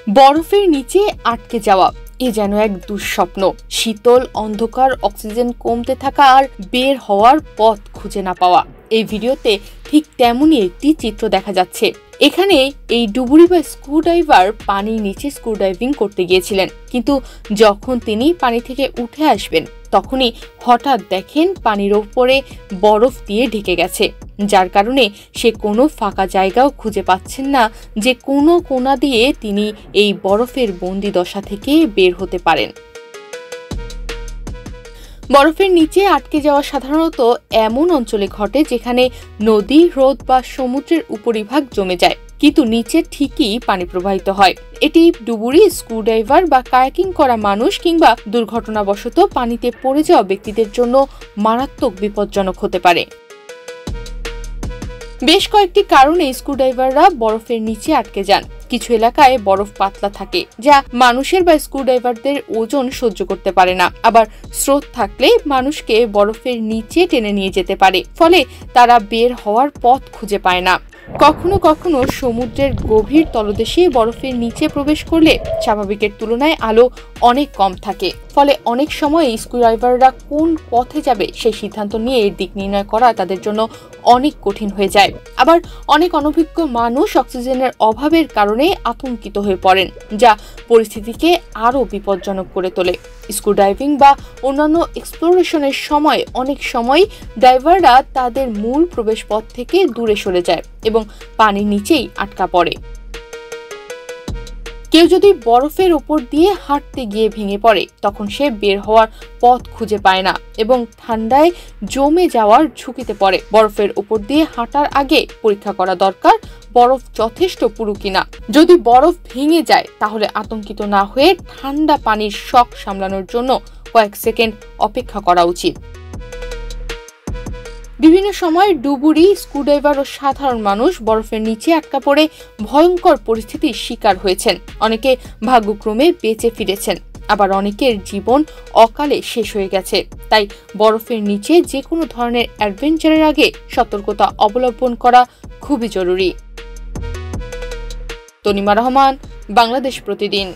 বরফের নিচে আটকে যাওয়া এ যেন এক দুঃস্বপ্ন। শীতল অন্ধকার, অক্সিজেন কমতে থাকা আর বের হওয়ার পথ খুঁজে না পাওয়া। এই ভিডিওতে ঠিক তেমনই একটি চিত্র দেখা যাচ্ছে। এখানে এই ডুবুরি বা স্কুডাইভার পানির নিচে স্কুডাইভিং করতে গিয়েছিলেন, কিন্তু যখন তিনি পানি থেকে উঠে আসবেন তখনই হঠাৎ দেখেন পানির ওপরে বরফ দিয়ে ঢেকে গেছে, যার কারণে সে কোনো ফাঁকা জায়গাও খুঁজে পাচ্ছেন না যে কোনো কোণা দিয়ে তিনি এই বরফের বন্দি দশা থেকে বের হতে পারেন। বরফের নিচে আটকে যাওয়া সাধারণত এমন অঞ্চলে ঘটে যেখানে নদী, হ্রদ বা সমুদ্রের উপরিভাগ জমে যায়, কিন্তু নিচে ঠিকই পানি প্রবাহিত হয়। এটি ডুবুরি, স্কুডাইভার বা কায়াকিং করা মানুষ কিংবা দুর্ঘটনাবশত পানিতে পড়ে যাওয়া ব্যক্তিদের জন্য মারাত্মক বিপজ্জনক হতে পারে। বেশ কয়েকটি কারণে স্ক্রুড্রাইভাররা বরফের নিচে আটকে যান। কিছু এলাকায় বরফ পাতলা থাকে, যা মানুষের বা স্ক্রুড্রাইভারদের ওজন সহ্য করতে পারে না। আবার স্রোত থাকলে মানুষকে বরফের নিচে টেনে নিয়ে যেতে পারে, ফলে তারা বের হওয়ার পথ খুঁজে পায় না। কখনো কখনো সমুদ্রের গভীর তলদেশে বরফের নিচে প্রবেশ করলে স্বাভাবিকের তুলনায় আলো অনেক কম থাকে, ফলে অনেক সময় স্ক্রুড্রাইভাররা কোন পথে যাবে সেই সিদ্ধান্ত নিয়ে এর দিক নির্ণয় করা তাদের জন্য অনেক কঠিন হয়ে যায়। আবার অনেক অনভিজ্ঞ মানুষ অক্সিজেনের অভাবের কারণে আতঙ্কিত হয়ে পড়েন, যা পরিস্থিতিকে আরও বিপজ্জনক করে তোলে। স্কুডাইভিং বা অন্যান্য এক্সপ্লোরেশনের সময় অনেক সময় ডাইভাররা তাদের মূল প্রবেশ পথ থেকে দূরে সরে যায় এবং পানির নিচেই আটকা পড়ে। কেউ যদি বরফের উপর দিয়ে হাঁটতে গিয়ে ভেঙে পড়ে, তখন সে বের হওয়ার পথ খুঁজে পায় না এবং ঠান্ডায় জমে যাওয়ার ঝুঁকিতে পড়ে। বরফের উপর দিয়ে হাঁটার আগে পরীক্ষা করা দরকার বরফ যথেষ্ট পুরু কিনা। যদি বরফ ভেঙে যায় তাহলে আতঙ্কিত না হয়ে ঠান্ডা পানির শক সামলানোর জন্য কয়েক সেকেন্ড অপেক্ষা করা উচিত। বিভিন্ন সময় ডুবুরি, স্কুডাইভার ও সাধারণ মানুষ বরফের নিচে আটকা পড়ে ভয়ঙ্কর পরিস্থিতির শিকার হয়েছেন। অনেকে ভাগ্যক্রমে বেঁচে ফিরেছেন, আবার অনেকের জীবন অকালে শেষ হয়ে গেছে। তাই বরফের নিচে যে কোনো ধরনের অ্যাডভেঞ্চারের আগে সতর্কতা অবলম্বন করা খুবই জরুরি। তনিমা রহমান, বাংলাদেশ প্রতিদিন।